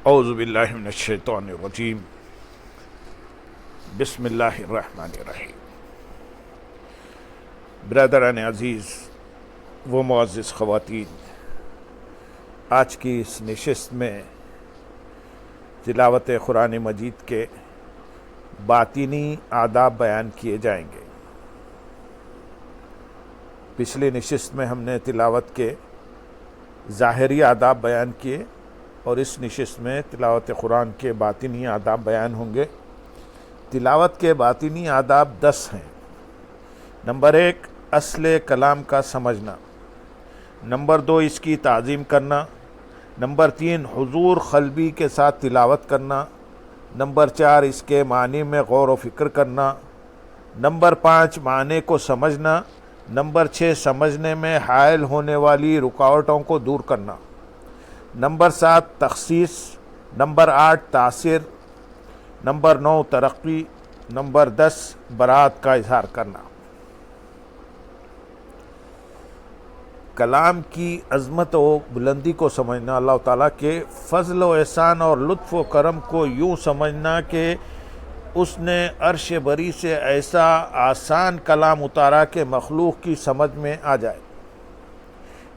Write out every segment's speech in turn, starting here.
اعوذ باللہ من الشیطان الرجیم بسم اللہ الرحمن الرحیم۔ برادران عزیز و معزز خواتین، آج کی اس نشست میں تلاوت قرآن مجید کے باطنی آداب بیان کیے جائیں گے۔ پچھلی نشست میں ہم نے تلاوت کے ظاہری آداب بیان کیے اور اس نشست میں تلاوت قرآن کے باطنی آداب بیان ہوں گے۔ تلاوت کے باطنی آداب 10 ہیں۔ نمبر 1، اصل کلام کا سمجھنا۔ نمبر 2، اس کی تعظیم کرنا۔ نمبر 3، حضور قلبی کے ساتھ تلاوت کرنا۔ نمبر 4، اس کے معنی میں غور و فکر کرنا۔ نمبر 5، معنی کو سمجھنا۔ نمبر 6، سمجھنے میں حائل ہونے والی رکاوٹوں کو دور کرنا۔ نمبر 7، تخصیص۔ نمبر 8، تاثیر۔ نمبر 9، ترقی۔ نمبر 10، برات کا اظہار کرنا۔ کلام کی عظمت و بلندی کو سمجھنا، اللہ تعالیٰ کے فضل و احسان اور لطف و کرم کو یوں سمجھنا کہ اس نے عرش بری سے ایسا آسان کلام اتارا کہ مخلوق کی سمجھ میں آ جائے۔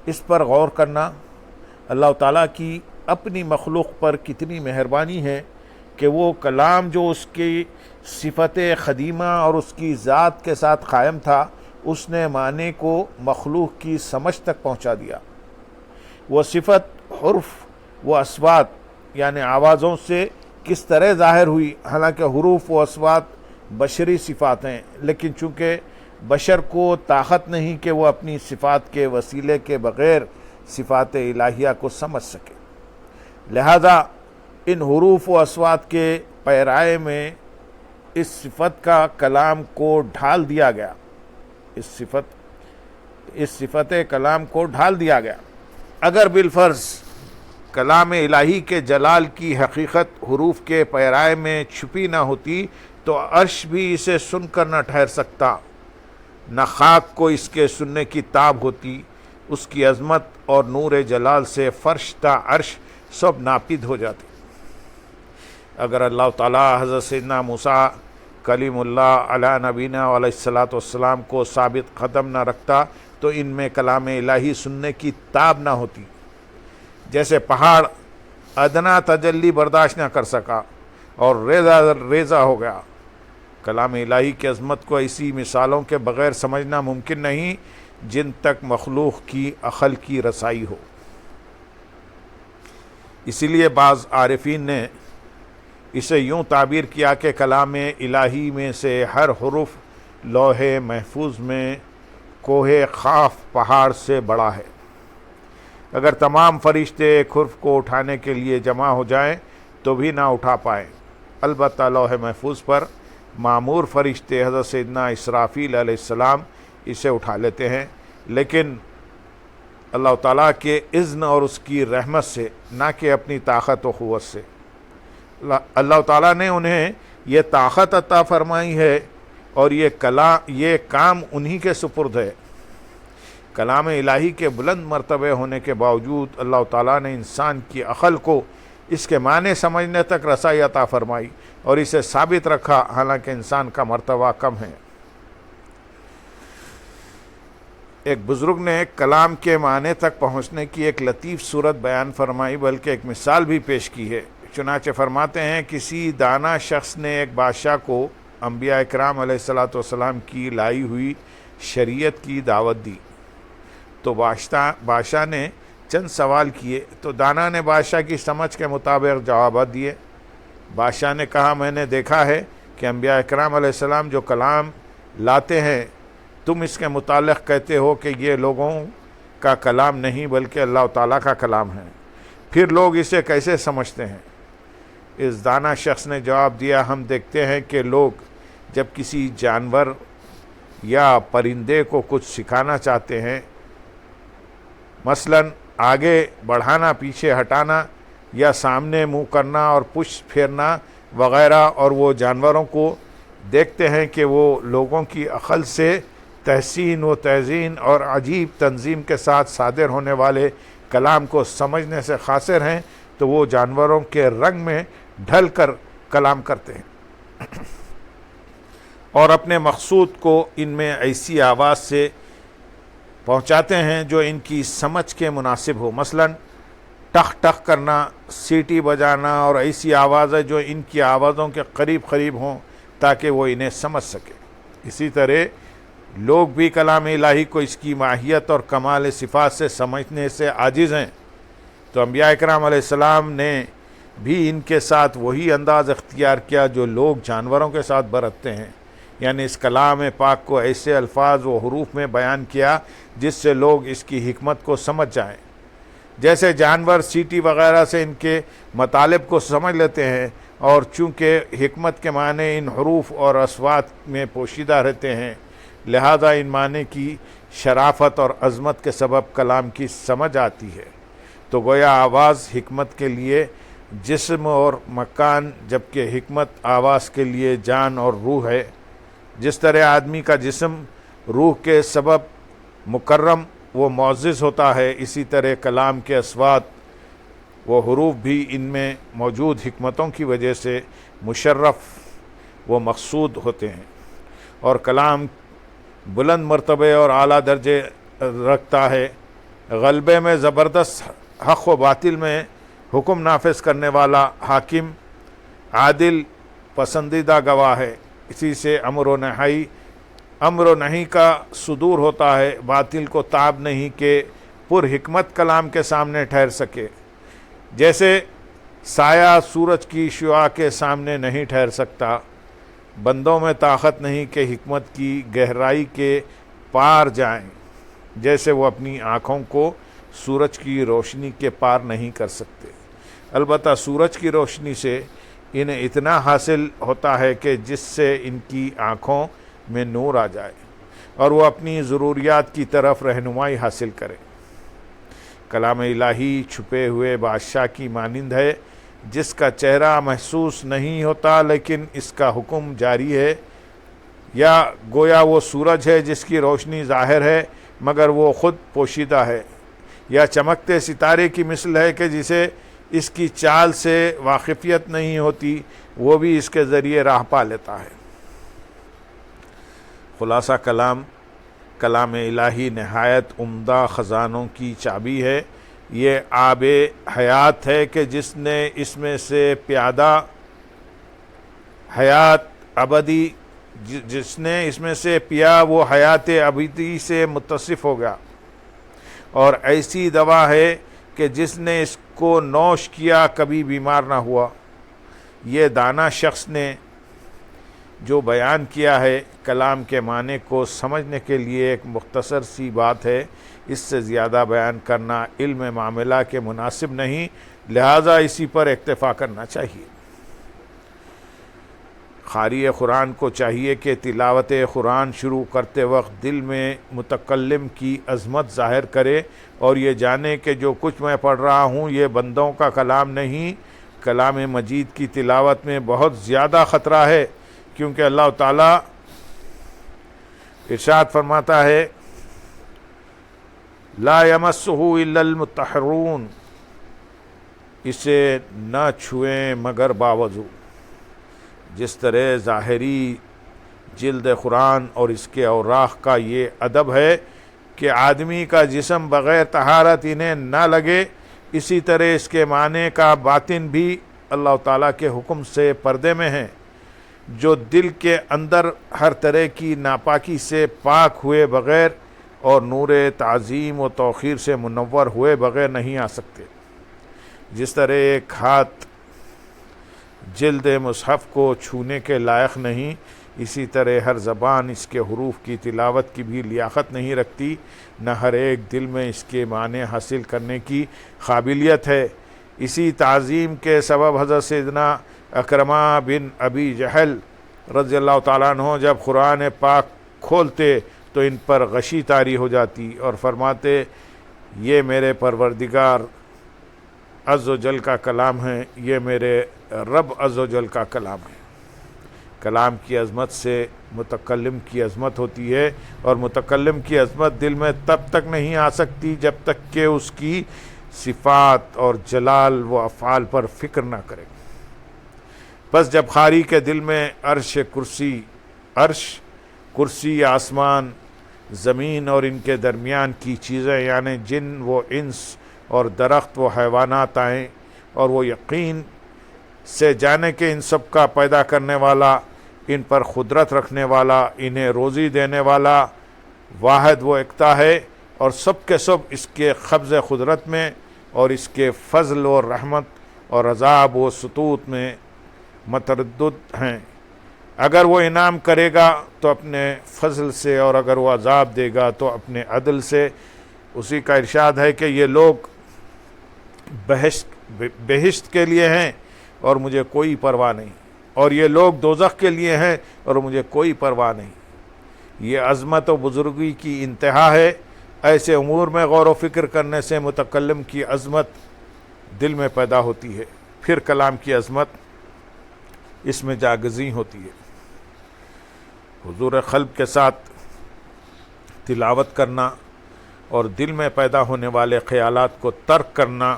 اس پر غور کرنا، اللہ تعالیٰ کی اپنی مخلوق پر کتنی مہربانی ہے کہ وہ کلام جو اس کی صفت قدیمہ اور اس کی ذات کے ساتھ قائم تھا، اس نے معنی کو مخلوق کی سمجھ تک پہنچا دیا۔ وہ صفت حرف و اصوات یعنی آوازوں سے کس طرح ظاہر ہوئی، حالانکہ حروف و اصوات بشری صفات ہیں، لیکن چونکہ بشر کو طاقت نہیں کہ وہ اپنی صفات کے وسیلے کے بغیر صفات الہیہ کو سمجھ سکے، لہذا ان حروف و اصوات کے پیرائے میں اس صفت کا کلام کو ڈھال دیا گیا، اس صفت کلام کو ڈھال دیا گیا۔ اگر بالفرض کلام الہی کے جلال کی حقیقت حروف کے پیرائے میں چھپی نہ ہوتی تو عرش بھی اسے سن کر نہ ٹھہر سکتا، نہ خاک کو اس کے سننے کی تاب ہوتی۔ اس کی عظمت اور نور جلال سے فرش تا عرش سب ناپید ہو جاتے۔ اگر اللہ تعالیٰ حضرت سیدنا موسیٰ کلیم اللہ علیہ نبینا علیہ الصلاۃ والسلام کو ثابت قدم نہ رکھتا تو ان میں کلام الہی سننے کی تاب نہ ہوتی۔ جیسے پہاڑ ادنا تجلی برداشت نہ کر سکا اور ریزہ ہو گیا، کلام الہی کی عظمت کو ایسی مثالوں کے بغیر سمجھنا ممکن نہیں جن تک مخلوق کی عقل کی رسائی ہو۔ اسی لیے بعض عارفین نے اسے یوں تعبیر کیا کہ کلام الہی میں سے ہر حرف لوح محفوظ میں کوہ قاف پہاڑ سے بڑا ہے۔ اگر تمام فرشتے ایک حرف کو اٹھانے کے لیے جمع ہو جائیں تو بھی نہ اٹھا پائیں، البتہ لوح محفوظ پر معمور فرشتے حضرت سیدنا اسرافیل علیہ السلام اسے اٹھا لیتے ہیں، لیکن اللہ تعالیٰ کے اذن اور اس کی رحمت سے، نہ کہ اپنی طاقت و قوت سے۔ اللہ تعالیٰ نے انہیں یہ طاقت عطا فرمائی ہے اور یہ کام انہی کے سپرد ہے۔ کلام الہی کے بلند مرتبے ہونے کے باوجود اللہ تعالیٰ نے انسان کی عقل کو اس کے معنی سمجھنے تک رسائی عطا فرمائی اور اسے ثابت رکھا، حالانکہ انسان کا مرتبہ کم ہے۔ ایک بزرگ نے کلام کے معنی تک پہنچنے کی ایک لطیف صورت بیان فرمائی، بلکہ ایک مثال بھی پیش کی ہے۔ چنانچہ فرماتے ہیں، کسی دانا شخص نے ایک بادشاہ کو انبیاء اکرام علیہ الصلاۃ والسلام کی لائی ہوئی شریعت کی دعوت دی تو بادشاہ نے چند سوال کیے تو دانا نے بادشاہ کی سمجھ کے مطابق جوابات دیے۔ بادشاہ نے کہا، میں نے دیکھا ہے کہ انبیاء اکرام علیہ السلام جو کلام لاتے ہیں تم اس کے متعلق کہتے ہو کہ یہ لوگوں کا کلام نہیں بلکہ اللہ تعالیٰ کا کلام ہے، پھر لوگ اسے کیسے سمجھتے ہیں؟ اس دانا شخص نے جواب دیا، ہم دیکھتے ہیں کہ لوگ جب کسی جانور یا پرندے کو کچھ سکھانا چاہتے ہیں، مثلا آگے بڑھانا، پیچھے ہٹانا یا سامنے منہ کرنا اور پشت پھیرنا وغیرہ، اور وہ جانوروں کو دیکھتے ہیں کہ وہ لوگوں کی عقل سے تحسین و تزئین اور عجیب تنظیم کے ساتھ صادر ہونے والے کلام کو سمجھنے سے قاصر ہیں، تو وہ جانوروں کے رنگ میں ڈھل کر کلام کرتے ہیں اور اپنے مقصود کو ان میں ایسی آواز سے پہنچاتے ہیں جو ان کی سمجھ کے مناسب ہو، مثلاً ٹخ ٹخ کرنا، سیٹی بجانا اور ایسی آوازیں جو ان کی آوازوں کے قریب قریب ہوں تاکہ وہ انہیں سمجھ سکے۔ اسی طرح لوگ بھی کلام الہی کو اس کی ماہیت اور کمال صفات سے سمجھنے سے عاجز ہیں، تو انبیاء اکرام علیہ السلام نے بھی ان کے ساتھ وہی انداز اختیار کیا جو لوگ جانوروں کے ساتھ برتتے ہیں، یعنی اس کلام پاک کو ایسے الفاظ و حروف میں بیان کیا جس سے لوگ اس کی حکمت کو سمجھ جائیں۔ جیسے جانور سیٹی وغیرہ سے ان کے مطالب کو سمجھ لیتے ہیں، اور چونکہ حکمت کے معنی ان حروف اور اصوات میں پوشیدہ رہتے ہیں، لہذا ان معنی کی شرافت اور عظمت کے سبب کلام کی سمجھ آتی ہے۔ تو گویا آواز حکمت کے لیے جسم اور مکان، جبکہ حکمت آواز کے لیے جان اور روح ہے۔ جس طرح آدمی کا جسم روح کے سبب مکرم و معزز ہوتا ہے، اسی طرح کلام کے اصوات و حروف بھی ان میں موجود حکمتوں کی وجہ سے مشرف و مقصود ہوتے ہیں، اور کلام بلند مرتبے اور اعلیٰ درجے رکھتا ہے۔ غلبے میں زبردست، حق و باطل میں حکم نافذ کرنے والا، حاکم، عادل، پسندیدہ گواہ ہے۔ اسی سے امر و نہی کا صدور ہوتا ہے، باطل کو تاب نہیں کہ پر حکمت کلام کے سامنے ٹھہر سکے۔ جیسے سایہ سورج کی شعاع کے سامنے نہیں ٹھہر سکتا، بندوں میں طاقت نہیں کہ حکمت کی گہرائی کے پار جائیں، جیسے وہ اپنی آنکھوں کو سورج کی روشنی کے پار نہیں کر سکتے۔ البتہ سورج کی روشنی سے انہیں اتنا حاصل ہوتا ہے کہ جس سے ان کی آنکھوں میں نور آ جائے اور وہ اپنی ضروریات کی طرف رہنمائی حاصل کرے۔ کلام الہی چھپے ہوئے بادشاہ کی مانند ہے، جس کا چہرہ محسوس نہیں ہوتا لیکن اس کا حکم جاری ہے، یا گویا وہ سورج ہے جس کی روشنی ظاہر ہے مگر وہ خود پوشیدہ ہے، یا چمکتے ستارے کی مثل ہے کہ جسے اس کی چال سے واقفیت نہیں ہوتی، وہ بھی اس کے ذریعے راہ پا لیتا ہے۔ خلاصہ کلام الہی نہایت عمدہ خزانوں کی چابی ہے۔ یہ آب حیات ہے کہ جس نے اس میں سے پیادہ حیات ابدی، جس نے اس میں سے پیا وہ حیات ابدی سے متصف ہو گیا، اور ایسی دوا ہے کہ جس نے اس کو نوش کیا کبھی بیمار نہ ہوا۔ یہ دانا شخص نے جو بیان کیا ہے کلام کے معنی کو سمجھنے کے لیے ایک مختصر سی بات ہے، اس سے زیادہ بیان کرنا علم معاملہ کے مناسب نہیں، لہذا اسی پر اکتفا کرنا چاہیے۔ قاری قرآن کو چاہیے کہ تلاوت قرآن شروع کرتے وقت دل میں متکلم کی عظمت ظاہر کرے اور یہ جانے کہ جو کچھ میں پڑھ رہا ہوں یہ بندوں کا کلام نہیں، کلام مجید کی تلاوت میں بہت زیادہ خطرہ ہے، کیونکہ اللہ تعالیٰ ارشاد فرماتا ہے لا یمسہ الا المطہرون، اسے نہ چھوئیں مگر باوضو۔ جس طرح ظاہری جلد قرآن اور اس کے اوراق کا یہ ادب ہے کہ آدمی کا جسم بغیر طہارت انہیں نہ لگے، اسی طرح اس کے معنی کا باطن بھی اللہ تعالیٰ کے حکم سے پردے میں ہے، جو دل کے اندر ہر طرح کی ناپاکی سے پاک ہوئے بغیر اور نور تعظیم و توقیر سے منور ہوئے بغیر نہیں آ سکتے۔ جس طرح ایک ہاتھ جلد مصحف کو چھونے کے لائق نہیں، اسی طرح ہر زبان اس کے حروف کی تلاوت کی بھی لیاقت نہیں رکھتی، نہ ہر ایک دل میں اس کے معنی حاصل کرنے کی قابلیت ہے۔ اسی تعظیم کے سبب حضرت سیدنا اکرمہ بن ابی جہل رضی اللہ تعالیٰ عنہ جب قرآن پاک کھولتے تو ان پر غشی طاری ہو جاتی اور فرماتے یہ میرے پروردگار عز و جل کا کلام ہے، یہ میرے رب عز و جل کا کلام ہے۔ کلام کی عظمت سے متکلم کی عظمت ہوتی ہے، اور متکلم کی عظمت دل میں تب تک نہیں آ سکتی جب تک کہ اس کی صفات اور جلال و افعال پر فکر نہ کرے۔ بس جب قاری کے دل میں عرش کرسی آسمان زمین اور ان کے درمیان کی چیزیں یعنی جن و انس اور درخت و حیوانات آئیں اور وہ یقین سے جانے کہ ان سب کا پیدا کرنے والا، ان پر قدرت رکھنے والا، انہیں روزی دینے والا واحد و یکتا ہے اور سب کے سب اس کے قبض قدرت میں اور اس کے فضل و رحمت اور عذاب و ستوت میں متردد ہیں۔ اگر وہ انعام کرے گا تو اپنے فضل سے اور اگر وہ عذاب دے گا تو اپنے عدل سے۔ اسی کا ارشاد ہے کہ یہ لوگ بہشت کے لیے ہیں اور مجھے کوئی پرواہ نہیں، اور یہ لوگ دوزخ کے لیے ہیں اور مجھے کوئی پرواہ نہیں۔ یہ عظمت و بزرگی کی انتہا ہے۔ ایسے امور میں غور و فکر کرنے سے متکلم کی عظمت دل میں پیدا ہوتی ہے، پھر کلام کی عظمت اس میں جاگزیں ہوتی ہے۔ حضور قلب کے ساتھ تلاوت کرنا اور دل میں پیدا ہونے والے خیالات کو ترک کرنا۔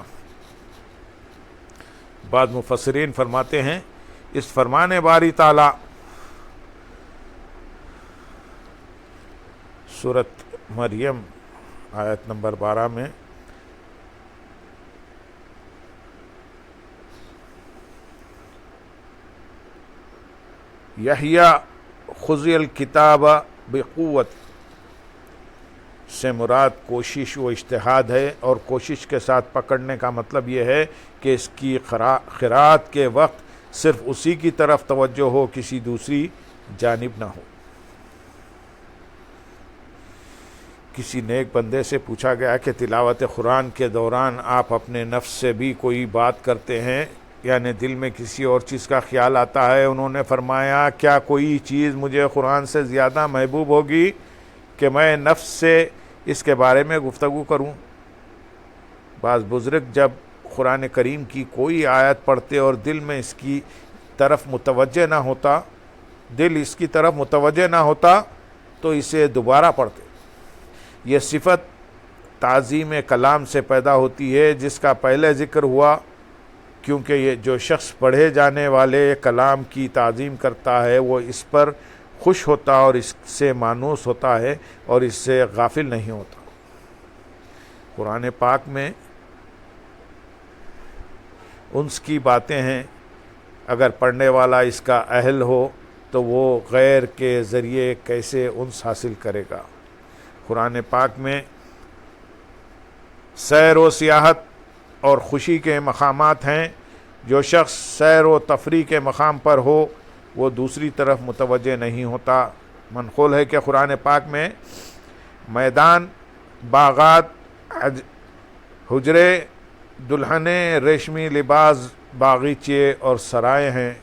بعض مفسرین فرماتے ہیں اس فرمان باری تعالی سورۃ مریم آیت نمبر 12 میں یحییٰ خذ الکتاب بقوت سے مراد کوشش و اجتہاد ہے، اور کوشش کے ساتھ پکڑنے کا مطلب یہ ہے کہ اس کی قرأت کے وقت صرف اسی کی طرف توجہ ہو، کسی دوسری جانب نہ ہو۔ کسی نیک بندے سے پوچھا گیا کہ تلاوت قرآن کے دوران آپ اپنے نفس سے بھی کوئی بات کرتے ہیں، یعنی دل میں کسی اور چیز کا خیال آتا ہے؟ انہوں نے فرمایا کیا کوئی چیز مجھے قرآن سے زیادہ محبوب ہوگی کہ میں نفس سے اس کے بارے میں گفتگو کروں؟ بعض بزرگ جب قرآن کریم کی کوئی آیت پڑھتے اور دل میں اس کی طرف متوجہ نہ ہوتا تو اسے دوبارہ پڑھتے۔ یہ صفت تعظیم کلام سے پیدا ہوتی ہے جس کا پہلے ذکر ہوا، کیونکہ یہ جو شخص پڑھے جانے والے کلام کی تعظیم کرتا ہے وہ اس پر خوش ہوتا اور اس سے مانوس ہوتا ہے اور اس سے غافل نہیں ہوتا۔ قرآن پاک میں انس کی باتیں ہیں، اگر پڑھنے والا اس کا اہل ہو تو وہ غیر کے ذریعے کیسے انس حاصل کرے گا۔ قرآن پاک میں سیر و سیاحت اور خوشی کے مقامات ہیں۔ جو شخص سیر و تفریح کے مقام پر ہو وہ دوسری طرف متوجہ نہیں ہوتا۔ منقول ہے کہ قرآن پاک میں میدان، باغات، حجرے، دلہنیں، ریشمی لباس، باغیچے اور سرائے ہیں۔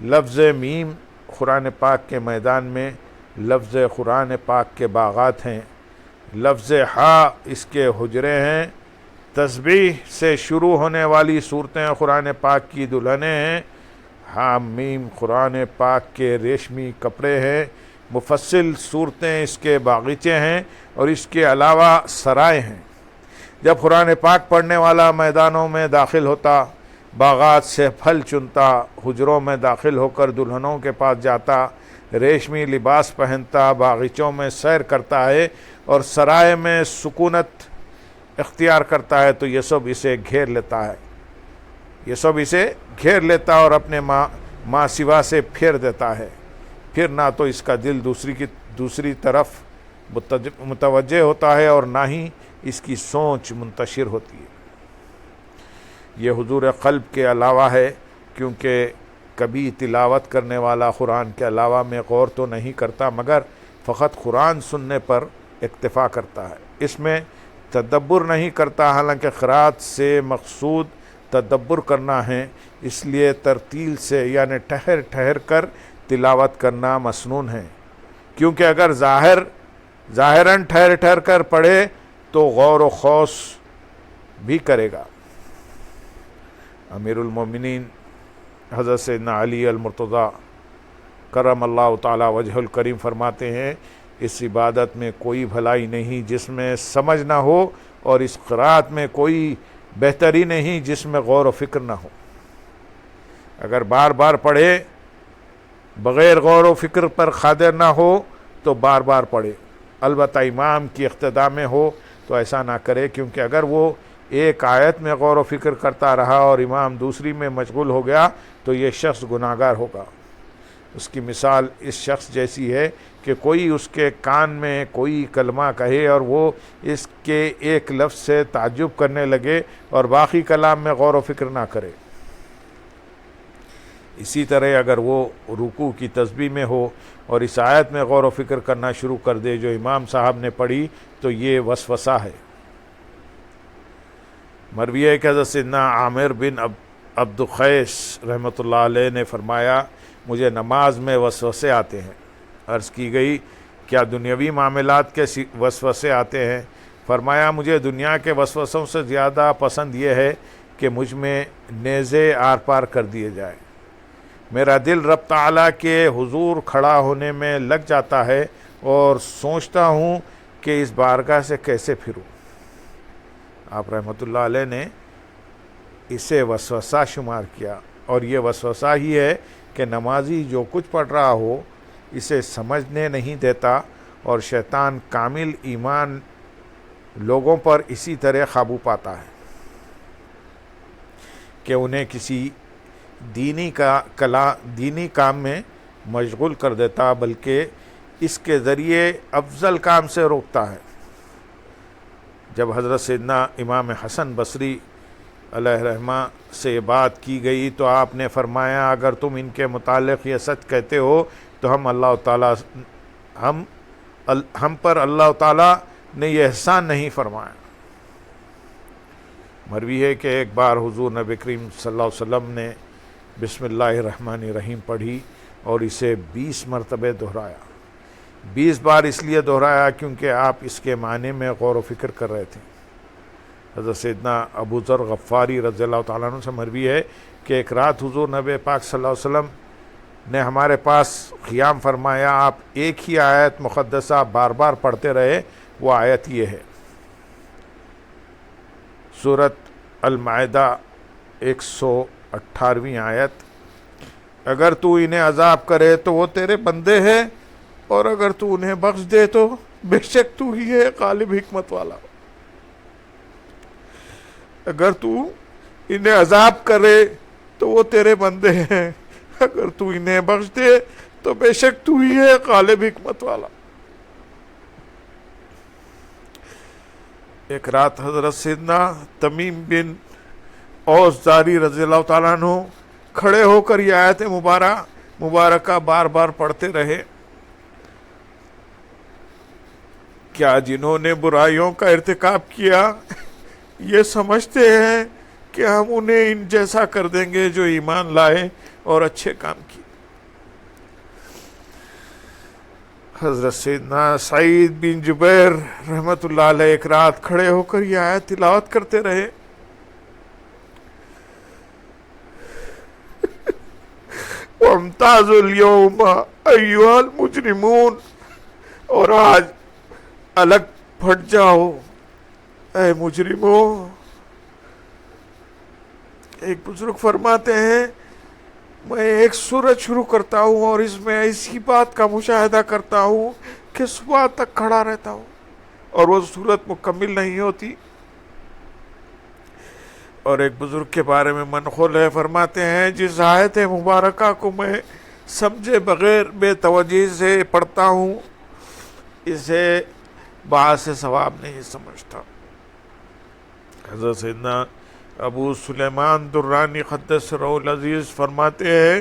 لفظ میم قرآن پاک کے میدان میں، لفظ قرآن پاک کے باغات ہیں، لفظ ہا اس کے حجرے ہیں۔ تسبیح سے شروع ہونے والی صورتیں قرآن پاک کی دلہنیں ہیں۔ حام میم قرآن پاک کے ریشمی کپڑے ہیں۔ مفصل صورتیں اس کے باغیچے ہیں اور اس کے علاوہ سرائے ہیں۔ جب قرآن پاک پڑھنے والا میدانوں میں داخل ہوتا، باغات سے پھل چنتا، حجروں میں داخل ہو کر دلہنوں کے پاس جاتا، ریشمی لباس پہنتا، باغیچوں میں سیر کرتا ہے اور سرائے میں سکونت اختیار کرتا ہے تو یہ سب اسے گھیر لیتا اور اپنے ماں سوا سے پھیر دیتا ہے۔ پھر نہ تو اس کا دل دوسری طرف متوجہ ہوتا ہے اور نہ ہی اس کی سوچ منتشر ہوتی ہے۔ یہ حضور قلب کے علاوہ ہے، کیونکہ کبھی تلاوت کرنے والا قرآن کے علاوہ میں غور تو نہیں کرتا مگر فقط قرآن سننے پر اکتفا کرتا ہے، اس میں تدبر نہیں کرتا، حالانکہ قرأت سے مقصود تدبر کرنا ہے، اس لیے ترتیل سے یعنی ٹھہر ٹھہر کر تلاوت کرنا مسنون ہے، کیونکہ اگر ظاہراً ٹھہر ٹھہر کر پڑھے تو غور و خوض بھی کرے گا۔ امیر المومنین حضرت سیدنا علی المرتضیٰ کرم اللہ تعالی وجہ الکریم فرماتے ہیں اس عبادت میں کوئی بھلائی نہیں جس میں سمجھ نہ ہو، اور اس قرات میں کوئی بہتری نہیں جس میں غور و فکر نہ ہو۔ اگر بار بار پڑھے بغیر غور و فکر پر قادر نہ ہو تو بار بار پڑھے، البتہ امام کی اقتداء میں ہو تو ایسا نہ کرے، کیونکہ اگر وہ ایک آیت میں غور و فکر کرتا رہا اور امام دوسری میں مشغول ہو گیا تو یہ شخص گناہگار ہوگا۔ اس کی مثال اس شخص جیسی ہے کہ کوئی اس کے کان میں کوئی کلمہ کہے اور وہ اس کے ایک لفظ سے تعجب کرنے لگے اور باقی کلام میں غور و فکر نہ کرے۔ اسی طرح اگر وہ رکوع کی تسبیح میں ہو اور اس آیت میں غور و فکر کرنا شروع کر دے جو امام صاحب نے پڑھی تو یہ وسوسہ ہے۔ مروی ہے کہ حضرت سیدنا عامر بن عبد القیس رحمۃ اللہ علیہ نے فرمایا مجھے نماز میں وسوسے آتے ہیں۔ عرض کی گئی کیا دنیاوی معاملات کے وسوسے آتے ہیں؟ فرمایا مجھے دنیا کے وسوسوں سے زیادہ پسند یہ ہے کہ مجھ میں نیزے آر پار کر دیے جائے۔ میرا دل رب تعالیٰ کے حضور کھڑا ہونے میں لگ جاتا ہے اور سوچتا ہوں کہ اس بارگاہ سے کیسے پھروں۔ آپ رحمۃ اللہ علیہ نے اسے وسوسہ شمار کیا، اور یہ وسوسہ ہی ہے کہ نمازی جو کچھ پڑھ رہا ہو اسے سمجھنے نہیں دیتا، اور شیطان کامل ایمان لوگوں پر اسی طرح قابو پاتا ہے کہ انہیں کسی دینی کام میں مشغول کر دیتا، بلکہ اس کے ذریعے افضل کام سے روکتا ہے۔ جب حضرت سیدنا امام حسن بصری علیہ رحمہ سے یہ بات کی گئی تو آپ نے فرمایا اگر تم ان کے متعلق یہ سچ کہتے ہو تو ہم پر اللہ تعالیٰ نے یہ احسان نہیں فرمایا۔ مروی ہے کہ ایک بار حضور نبی کریم صلی اللہ علیہ وسلم نے بسم اللہ الرحمن الرحیم پڑھی اور اسے 20 مرتبہ دہرایا۔ 20 بار اس لیے دہرایا کیونکہ آپ اس کے معنی میں غور و فکر کر رہے تھے۔ حضرت سیدنا ابو ذر غفاری رضی اللہ تعالیٰ عنہ سے مروی ہے کہ ایک رات حضور نبی پاک صلی اللہ علیہ وسلم نے ہمارے پاس قیام فرمایا، آپ ایک ہی آیت مقدسہ بار بار پڑھتے رہے، وہ آیت یہ ہے، سورۃ المائدہ 118ویں آیت، اگر تو انہیں عذاب کرے تو وہ تیرے بندے ہیں، اور اگر تو انہیں بخش دے تو بے شک تو ہی ہے غالب حکمت والا۔ اگر تو انہیں عذاب کرے تو وہ تیرے بندے ہیں، اگر تو انہیں بخش دے تو بے شک تو ہی ہے غالب حکمت والا۔ ایک رات حضرت سیدنا تمیم بن اوس داری رضی اللہ تعالیٰ عنہ کھڑے ہو کر یہ آیت مبارکہ بار بار پڑھتے رہے، کیا جنہوں نے برائیوں کا ارتکاب کیا یہ سمجھتے ہیں کہ ہم انہیں ان جیسا کر دیں گے جو ایمان لائے اور اچھے کام کیے۔ حضرت سیدنا سعید بن جبیر رحمۃ اللہ علیہ ایک رات کھڑے ہو کر یہ آیت تلاوت کرتے رہے، وَامْتَازُوا الْيَوْمَ أَيُّهَا الْمُجْرِمُونَ، اور آج الگ پھٹ جاؤ اے مجرموں۔ ایک بزرگ فرماتے ہیں میں ایک سورت شروع کرتا ہوں اور اس میں اسی بات کا مشاہدہ کرتا ہوں کہ صبح تک کھڑا رہتا ہوں اور وہ سورت مکمل نہیں ہوتی۔ اور ایک بزرگ کے بارے میں منقول ہے، فرماتے ہیں جس آیت مبارکہ کو میں سمجھے بغیر بے توجہی سے پڑھتا ہوں اسے باعث ثواب نہیں سمجھتا۔ حضرت سیدنا ابو سلیمان درانی قدس سرہ العزیز فرماتے ہیں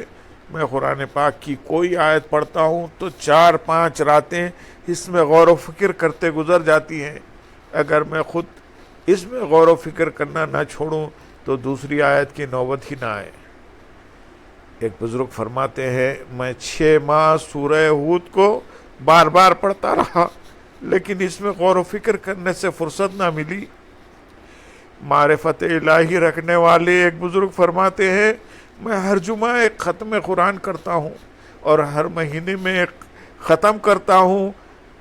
میں قرآن پاک کی کوئی آیت پڑھتا ہوں تو 4-5 راتیں اس میں غور و فکر کرتے گزر جاتی ہیں، اگر میں خود اس میں غور و فکر کرنا نہ چھوڑوں تو دوسری آیت کی نوبت ہی نہ آئے۔ ایک بزرگ فرماتے ہیں میں 6 ماہ سورہ ہود کو بار بار پڑھتا رہا لیکن اس میں غور و فکر کرنے سے فرصت نہ ملی۔ معرفت الہی رکھنے والے ایک بزرگ فرماتے ہیں میں ہر جمعہ ایک ختم قرآن کرتا ہوں اور ہر مہینے میں ایک ختم کرتا ہوں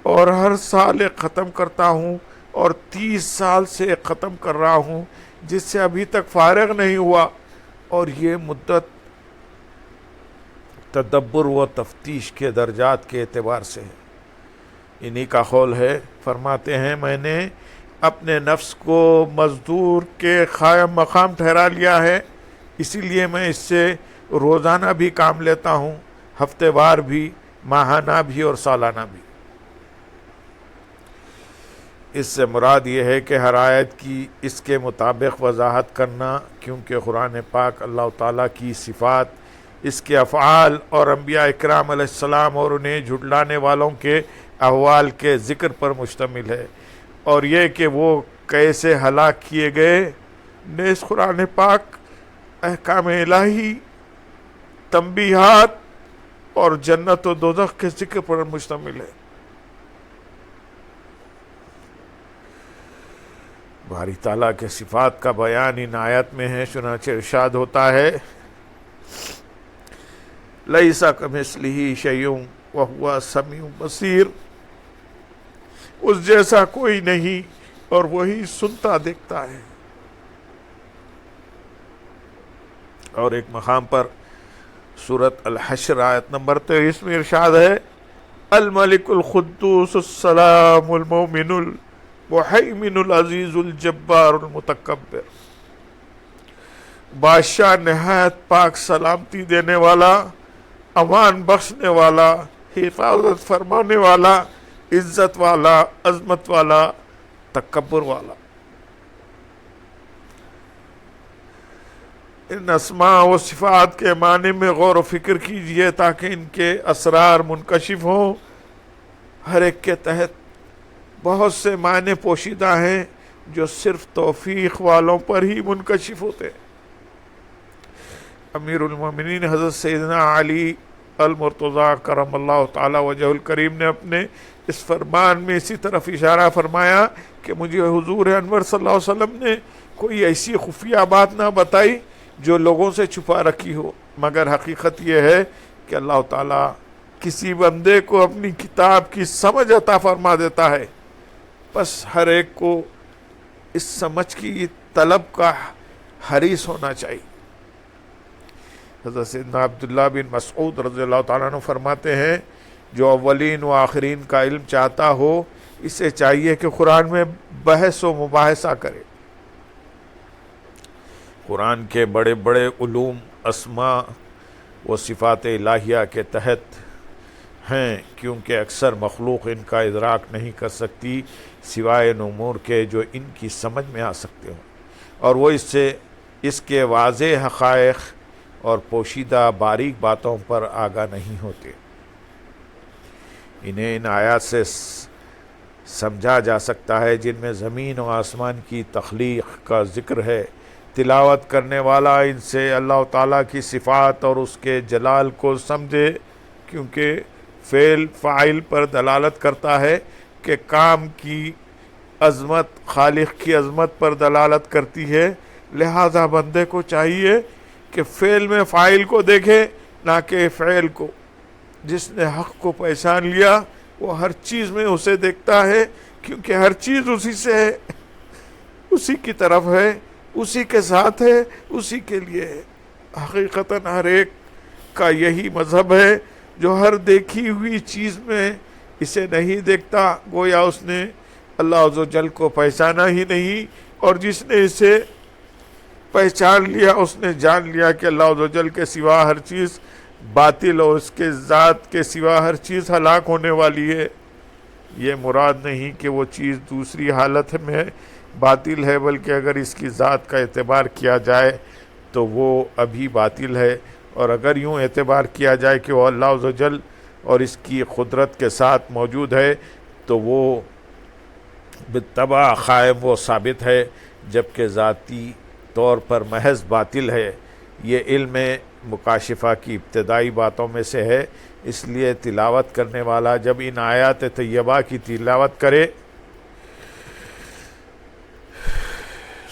اور ہر سال ایک ختم کرتا ہوں اور 30 سال سے ایک ختم کر رہا ہوں جس سے ابھی تک فارغ نہیں ہوا، اور یہ مدت تدبر و تفتیش کے درجات کے اعتبار سے ہے۔ انہی کا قول ہے، فرماتے ہیں میں نے اپنے نفس کو مزدور کے قائم مقام ٹھہرا لیا ہے، اسی لیے میں اس سے روزانہ بھی کام لیتا ہوں، ہفتے وار بھی، ماہانہ بھی اور سالانہ بھی۔ اس سے مراد یہ ہے کہ ہر آیت کی اس کے مطابق وضاحت کرنا، کیونکہ قرآن پاک اللہ تعالیٰ کی صفات، اس کے افعال اور انبیاء اکرام علیہ السلام اور انہیں جھٹلانے والوں کے احوال کے ذکر پر مشتمل ہے، اور یہ کہ وہ کیسے ہلاک کیے گئے۔ نیز قرآن پاک احکام الہی، تنبیہات اور جنت و دوزخ کے ذکر پر مشتمل ہے۔ باری تعالیٰ کے صفات کا بیان ان آیت میں ہے، چنانچہ ارشاد ہوتا ہے لیس کمثلہ شیء وہو السمیع البصیر، اس جیسا کوئی نہیں اور وہی سنتا دیکھتا ہے۔ اور ایک مقام پر سورۃ الحشر آیت نمبر 23 میں ارشاد ہے الملک القدوس السلام المؤمن المہیمن العزیز الجبار المتکبر، بادشاہ نہایت پاک سلامتی دینے والا، امان بخشنے والا، حفاظت فرمانے والا، عزت والا، عظمت والا، تکبر والا۔ ان اسماء و صفات کے معنی میں غور و فکر کیجئے تاکہ ان کے اسرار منکشف ہوں۔ ہر ایک کے تحت بہت سے معنی پوشیدہ ہیں جو صرف توفیق والوں پر ہی منکشف ہوتے۔ امیر المومنین حضرت سیدنا علی المرتضیٰ کرم اللہ تعالی وجہ الکریم نے اپنے اس فرمان میں اسی طرف اشارہ فرمایا کہ مجھے حضور انور صلی اللہ علیہ وسلم نے کوئی ایسی خفیہ بات نہ بتائی جو لوگوں سے چھپا رکھی ہو، مگر حقیقت یہ ہے کہ اللہ تعالیٰ کسی بندے کو اپنی کتاب کی سمجھ عطا فرما دیتا ہے، بس ہر ایک کو اس سمجھ کی طلب کا حریص ہونا چاہیے۔ حضرت سیدنا عبداللہ بن مسعود رضی اللہ تعالیٰ عنہ فرماتے ہیں جو اولین و آخرین کا علم چاہتا ہو اسے چاہیے کہ قرآن میں بحث و مباحثہ کرے۔ قرآن کے بڑے بڑے علوم اسماء و صفات الہیہ کے تحت ہیں، کیونکہ اکثر مخلوق ان کا ادراک نہیں کر سکتی سوائے ان امور کے جو ان کی سمجھ میں آ سکتے ہوں، اور وہ اس کے واضح حقائق اور پوشیدہ باریک باتوں پر آگاہ نہیں ہوتے۔ انہیں ان آیات سے سمجھا جا سکتا ہے جن میں زمین و آسمان کی تخلیق کا ذکر ہے۔ تلاوت کرنے والا ان سے اللہ تعالیٰ کی صفات اور اس کے جلال کو سمجھے، کیونکہ فعل فاعل پر دلالت کرتا ہے کہ کام کی عظمت خالق کی عظمت پر دلالت کرتی ہے، لہذا بندے کو چاہیے کہ فعل میں فاعل کو دیکھے نہ کہ فعل کو۔ جس نے حق کو پہچان لیا وہ ہر چیز میں اسے دیکھتا ہے، کیونکہ ہر چیز اسی سے ہے، اسی کی طرف ہے، اسی کے ساتھ ہے، اسی کے لیے ہے۔ حقیقتاً ہر ایک کا یہی مذہب ہے جو ہر دیکھی ہوئی چیز میں اسے نہیں دیکھتا، گویا اس نے اللہ عز و جل کو پہچانا ہی نہیں، اور جس نے اسے پہچان لیا اس نے جان لیا کہ اللہ عز و جل کے سوا ہر چیز باطل اور اس کے ذات کے سوا ہر چیز ہلاک ہونے والی ہے۔ یہ مراد نہیں کہ وہ چیز دوسری حالت میں باطل ہے، بلکہ اگر اس کی ذات کا اعتبار کیا جائے تو وہ ابھی باطل ہے، اور اگر یوں اعتبار کیا جائے کہ وہ اللہ عز و جل اور اس کی قدرت کے ساتھ موجود ہے تو وہ بالطبع قائم و ثابت ہے، جبکہ ذاتی طور پر محض باطل ہے۔ یہ علم مکاشفہ کی ابتدائی باتوں میں سے ہے، اس لیے تلاوت کرنے والا جب ان آیات طیبہ کی تلاوت کرے،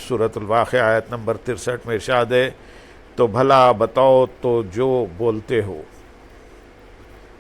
سورۃ الواقعہ آیت نمبر 63 میں ارشاد ہے تو بھلا بتاؤ تو جو بولتے ہو۔